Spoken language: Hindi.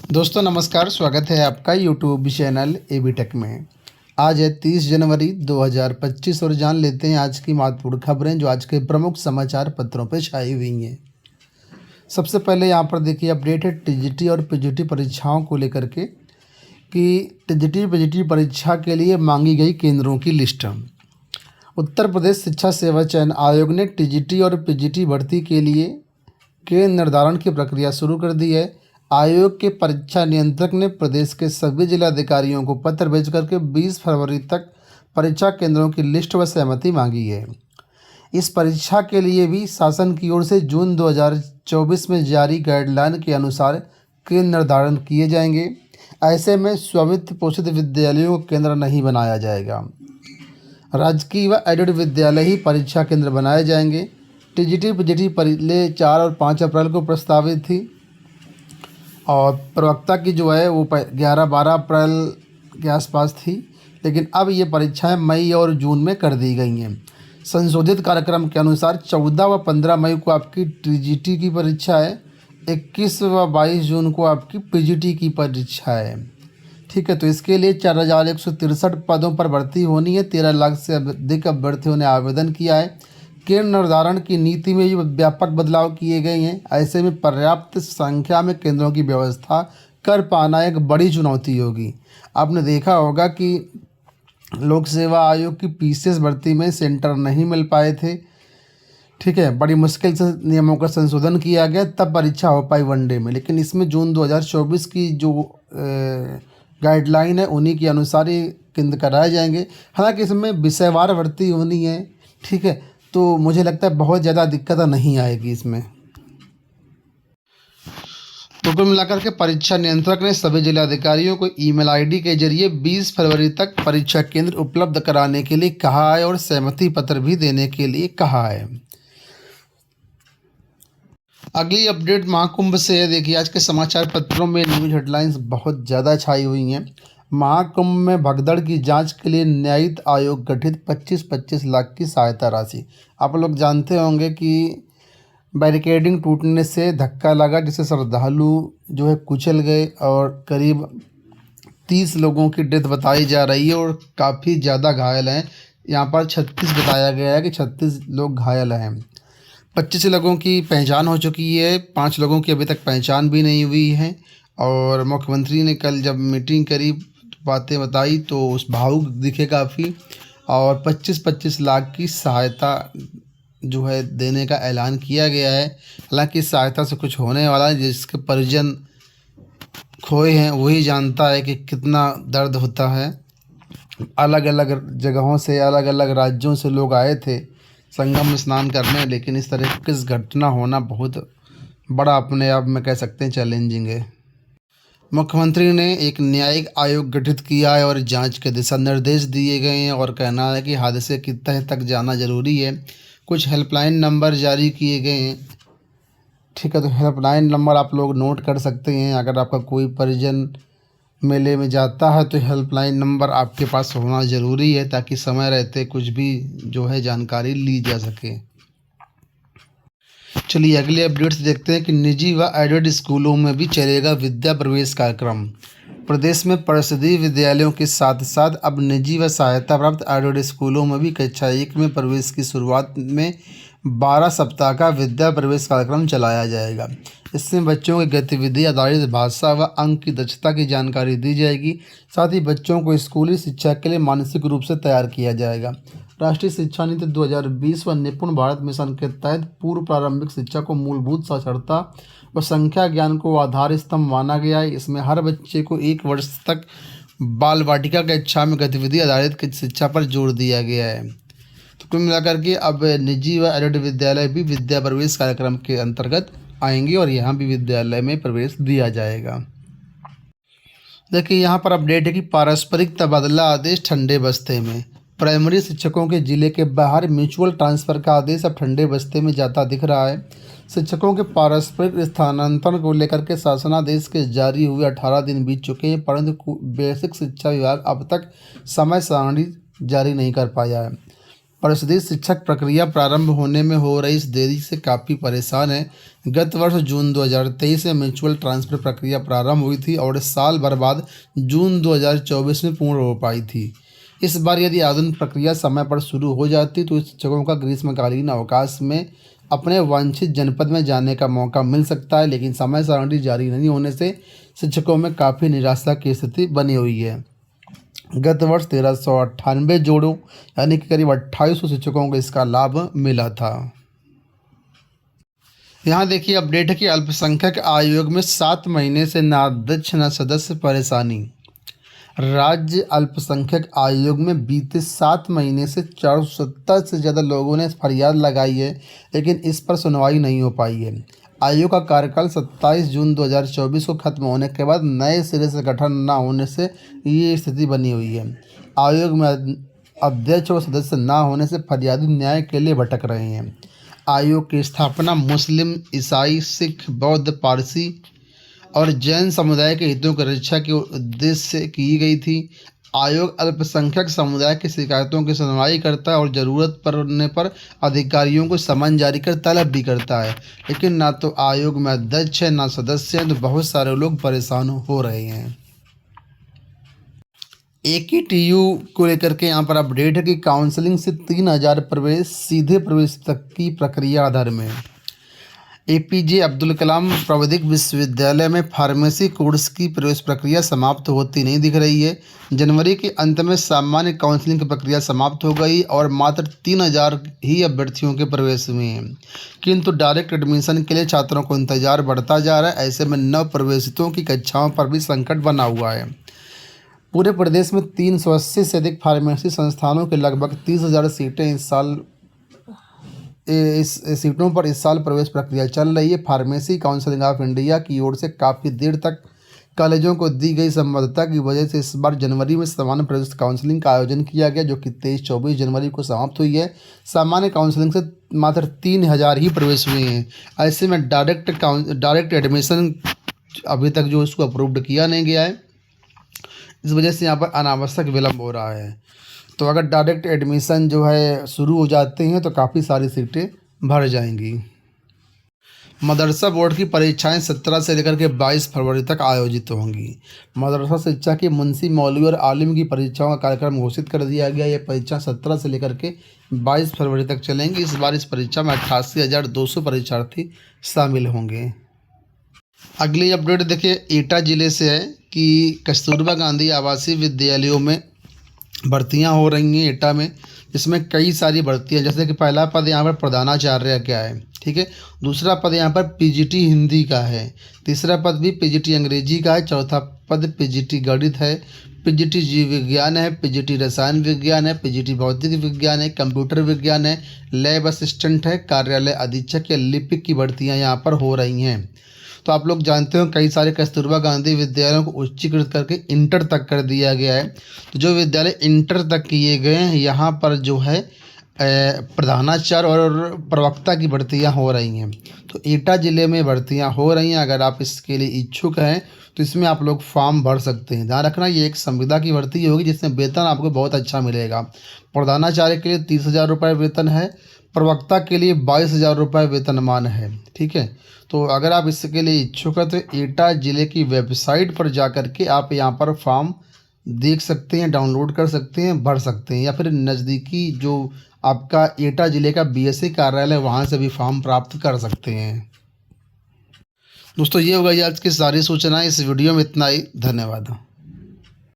दोस्तों नमस्कार, स्वागत है आपका यूट्यूब चैनल एबी टेक में। आज है 30 जनवरी 2025 और जान लेते हैं आज की महत्वपूर्ण खबरें जो आज के प्रमुख समाचार पत्रों पर छाई हुई हैं। सबसे पहले यहाँ पर देखिए अपडेट है टीजीटी और पीजीटी परीक्षाओं को लेकर के कि टीजीटी पीजीटी परीक्षा के लिए मांगी गई केंद्रों की लिस्ट। उत्तर प्रदेश शिक्षा सेवा चयन आयोग ने टीजीटी और पीजीटी भर्ती के लिए केंद्र निर्धारण की प्रक्रिया शुरू कर दी है। आयोग के परीक्षा नियंत्रक ने प्रदेश के सभी जिलाधिकारियों को पत्र भेज करके 20 फरवरी तक परीक्षा केंद्रों की लिस्ट व सहमति मांगी है। इस परीक्षा के लिए भी शासन की ओर से जून 2024 में जारी गाइडलाइन के अनुसार केंद्र निर्धारण किए जाएंगे। ऐसे में स्वामित्व पोषित विद्यालयों को केंद्र नहीं बनाया जाएगा। राजकीय व एडेड विद्यालय ही परीक्षा केंद्र बनाए जाएंगे। टीजीटी पीजीटी परीक्षा 4 और 5 अप्रैल को प्रस्तावित थी और प्रवक्ता की जो है वो 11-12 अप्रैल के आसपास थी, लेकिन अब ये परीक्षाएं मई और जून में कर दी गई हैं। संशोधित कार्यक्रम के अनुसार 14 व 15 मई को आपकी टीजीटी की परीक्षा है, 21 व 22 जून को आपकी पीजीटी की परीक्षा है। ठीक है, तो इसके लिए 4163 पदों पर भर्ती होनी है। 13 लाख से अधिक अभ्यर्थियों ने आवेदन किया है। केंद्र निर्धारण की नीति में भी व्यापक बदलाव किए गए हैं। ऐसे में पर्याप्त संख्या में केंद्रों की व्यवस्था कर पाना एक बड़ी चुनौती होगी। आपने देखा होगा कि लोक सेवा आयोग की पीसीएस भर्ती में सेंटर नहीं मिल पाए थे। ठीक है, बड़ी मुश्किल से नियमों का संशोधन किया गया, तब परीक्षा हो पाई वनडे में। लेकिन इसमें जून 2024 की जो गाइडलाइन है उन्हीं के अनुसार ही केंद्र कराए जाएंगे। हालांकि इसमें विषयवार भर्ती होनी है। ठीक है, तो मुझे लगता है बहुत ज़्यादा दिक्कत नहीं आएगी इसमें। तो कुल मिलाकर के परीक्षा नियंत्रक ने सभी जिलाधिकारियों को ईमेल आईडी के जरिए 20 फरवरी तक परीक्षा केंद्र उपलब्ध कराने के लिए कहा है और सहमति पत्र भी देने के लिए कहा है। अगली अपडेट महाकुंभ से है। देखिए आज के समाचार पत्रों में न्यूज हेडलाइंस बहुत ज़्यादा छाई हुई हैं। महाकुंभ में भगदड़ की जांच के लिए न्यायिक आयोग गठित, 25-25 लाख की सहायता राशि। आप लोग जानते होंगे कि बैरिकेडिंग टूटने से धक्का लगा जिससे श्रद्धालु जो है कुचल गए और करीब 30 लोगों की डेथ बताई जा रही है और काफ़ी ज़्यादा घायल हैं। यहाँ पर 36 बताया गया है कि 36 लोग घायल हैं। 25 लोगों की पहचान हो चुकी है, 5 लोगों की अभी तक पहचान भी नहीं हुई है। और मुख्यमंत्री ने कल जब मीटिंग करी बातें बताई तो उस भावुक दिखे काफ़ी, और 25-25 लाख की सहायता जो है देने का ऐलान किया गया है। हालांकि इस सहायता से कुछ होने वाला है, जिसके परिजन खोए हैं वही जानता है कि कितना दर्द होता है। अलग अलग जगहों से, अलग अलग राज्यों से लोग आए थे संगम में स्नान करने, लेकिन इस तरह की किस घटना होना बहुत बड़ा अपने आप में कह सकते हैं चैलेंजिंग है। मुख्यमंत्री ने एक न्यायिक आयोग गठित किया है और जांच के दिशा निर्देश दिए गए हैं और कहना है कि हादसे की तह तक जाना जरूरी है। कुछ हेल्पलाइन नंबर जारी किए गए हैं। ठीक है, तो हेल्पलाइन नंबर आप लोग नोट कर सकते हैं। अगर आपका कोई परिजन मेले में जाता है तो हेल्पलाइन नंबर आपके पास होना ज़रूरी है, ताकि समय रहते कुछ भी जो है जानकारी ली जा सके। चलिए अगले अपडेट्स देखते हैं कि निजी व एडेड स्कूलों में भी चलेगा विद्या प्रवेश कार्यक्रम। प्रदेश में परिषदीय विद्यालयों के साथ साथ अब निजी व सहायता प्राप्त एडेड स्कूलों में भी कक्षा 1 में प्रवेश की शुरुआत में 12 सप्ताह का विद्या प्रवेश कार्यक्रम चलाया जाएगा। इसमें बच्चों की गतिविधि आधारित भाषा व अंक की दक्षता की जानकारी दी जाएगी। साथ ही बच्चों को स्कूली शिक्षा के लिए मानसिक रूप से तैयार किया जाएगा। राष्ट्रीय शिक्षा नीति 2020 व निपुण भारत मिशन के तहत पूर्व प्रारंभिक शिक्षा को मूलभूत साक्षरता व संख्या ज्ञान को आधार स्तंभ माना गया है। इसमें हर बच्चे को 1 वर्ष तक बाल वाटिका कक्षा में गतिविधि आधारित शिक्षा पर जोर दिया गया है। तो कुल मिलाकर के अब निजी व एडेड विद्यालय भी विद्या प्रवेश कार्यक्रम के अंतर्गत आएंगे और यहाँ भी विद्यालय में प्रवेश दिया जाएगा। देखिए यहाँ पर अपडेट है कि पारस्परिक तबादला आदेश ठंडे बस्ते में। प्राइमरी शिक्षकों के जिले के बाहर म्यूचुअल ट्रांसफ़र का आदेश अब ठंडे बस्ते में जाता दिख रहा है। शिक्षकों के पारस्परिक स्थानांतरण को लेकर के शासनादेश के जारी हुए 18 दिन बीत चुके हैं, परंतु बेसिक शिक्षा विभाग अब तक समय सारणी जारी नहीं कर पाया है। परिषदीय शिक्षक प्रक्रिया प्रारंभ होने में हो रही इस देरी से काफ़ी परेशान है। गत वर्ष जून 2023 में म्यूचुअल ट्रांसफ़र प्रक्रिया प्रारंभ हुई थी और साल भर बाद जून 2024 में पूर्ण हो पाई थी। इस बार यदि आवेदन प्रक्रिया समय पर शुरू हो जाती तो शिक्षकों का ग्रीष्मकालीन अवकाश में अपने वांछित जनपद में जाने का मौका मिल सकता है, लेकिन समय सारणी जारी नहीं होने से शिक्षकों में काफ़ी निराशा की स्थिति बनी हुई है। गत वर्ष 1398 जोड़ों यानी कि करीब 2800 शिक्षकों को इसका लाभ मिला था। यहाँ देखिए अपडेट है कि अल्पसंख्यक आयोग में 7 महीने से न अध्यक्ष न सदस्य परेशानी। राज्य अल्पसंख्यक आयोग में बीते 7 महीने से 470 से ज़्यादा लोगों ने फरियाद लगाई है, लेकिन इस पर सुनवाई नहीं हो पाई है। आयोग का कार्यकाल 27 जून 2024 को खत्म होने के बाद नए सिरे से गठन न होने से ये स्थिति बनी हुई है। आयोग में अध्यक्ष और सदस्य न होने से फरियादी न्याय के लिए भटक रहे हैं। आयोग की स्थापना मुस्लिम, ईसाई, सिख, बौद्ध, पारसी और जैन समुदाय के हितों की रक्षा के उद्देश्य से की गई थी। आयोग अल्पसंख्यक समुदाय की शिकायतों की सुनवाई करता है और ज़रूरत पड़ने पर अधिकारियों को समन जारी कर तलब भी करता है, लेकिन ना तो आयोग में अध्यक्ष है ना सदस्य हैं, तो बहुत सारे लोग परेशान हो रहे हैं। AKTU को लेकर के यहाँ पर अपडेट है कि काउंसलिंग से 3000 प्रवेश सीधे प्रवेश तक की प्रक्रिया आधार में। APJ अब्दुल कलाम प्राविधिक विश्वविद्यालय में फार्मेसी कोर्स की प्रवेश प्रक्रिया समाप्त होती नहीं दिख रही है। जनवरी के अंत में सामान्य काउंसलिंग की प्रक्रिया समाप्त हो गई और मात्र 3000 ही अभ्यर्थियों के प्रवेश हुए हैं, किंतु डायरेक्ट एडमिशन के लिए छात्रों को इंतजार बढ़ता जा रहा है। ऐसे में नव प्रवेशितों की कक्षाओं पर भी संकट बना हुआ है। पूरे प्रदेश में 380 से अधिक फार्मेसी संस्थानों के लगभग 30,000 सीटें इस सीटों पर इस साल प्रवेश प्रक्रिया चल रही है। फार्मेसी काउंसिल ऑफ इंडिया की ओर से काफ़ी देर तक कॉलेजों को दी गई संबद्धता की वजह से इस बार जनवरी में सामान्य प्रवेश काउंसलिंग का आयोजन किया गया, जो कि 23-24 जनवरी को समाप्त हुई है। सामान्य काउंसलिंग से मात्र 3000 ही प्रवेश हुए हैं। ऐसे में डायरेक्ट एडमिशन अभी तक जो इसको अप्रूव्ड किया नहीं गया है, इस वजह से यहाँ पर अनावश्यक विलम्ब हो रहा है। तो अगर डायरेक्ट एडमिशन जो है शुरू हो जाते हैं तो काफ़ी सारी सीटें भर जाएंगी। मदरसा बोर्ड की परीक्षाएं 17 से लेकर के 22 फरवरी तक आयोजित होंगी। मदरसा शिक्षा के मुंशी, मौलवी और आलिम की परीक्षाओं का कार्यक्रम घोषित कर दिया गया। ये परीक्षा 17 से लेकर के 22 फरवरी तक चलेंगी। इस बार इस परीक्षा में 88,200 परीक्षार्थी शामिल होंगे। अगली अपडेट देखिए एटा ज़िले से है कि कस्तूरबा गांधी आवासीय विद्यालयों में भर्तियां हो रही हैं एटा में, जिसमें कई सारी भर्तियां, जैसे कि पहला पद यहाँ पर प्रधानाचार्य का है, ठीक है। दूसरा पद यहाँ पर PGT हिंदी का है। तीसरा पद भी PGT अंग्रेजी का है। चौथा पद PGT गणित है, PGT जीव विज्ञान है, PGT रसायन विज्ञान है, PGT भौतिक विज्ञान है, कंप्यूटर विज्ञान है, लैब असिस्टेंट है, कार्यालय अधीक्षक या लिपिक की भर्तियाँ यहाँ पर हो रही हैं। तो आप लोग जानते हो कई सारे कस्तूरबा गांधी विद्यालयों को उच्चीकृत करके इंटर तक कर दिया गया है। तो जो विद्यालय इंटर तक किए गए हैं, यहाँ पर जो है प्रधानाचार्य और प्रवक्ता की भर्तियां हो रही हैं। तो एटा ज़िले में भर्तियां हो रही हैं। अगर आप इसके लिए इच्छुक हैं तो इसमें आप लोग फॉर्म भर सकते हैं। ध्यान रखना, ये एक संविदा की भर्ती होगी जिसमें वेतन आपको बहुत अच्छा मिलेगा। प्रधानाचार्य के लिए 30,000 रुपये वेतन है, प्रवक्ता के लिए 22,000 रुपये वेतनमान है, ठीक है। तो अगर आप इसके लिए इच्छुक हैं तो एटा ज़िले की वेबसाइट पर जा कर के आप यहाँ पर फॉर्म देख सकते हैं, डाउनलोड कर सकते हैं, भर सकते हैं, या फिर नज़दीकी जो आपका एटा ज़िले का BSA कार्यालय वहाँ से भी फॉर्म प्राप्त कर सकते हैं। दोस्तों ये हो गई आज की सारी सूचनाएं। इस वीडियो में इतना ही। धन्यवाद।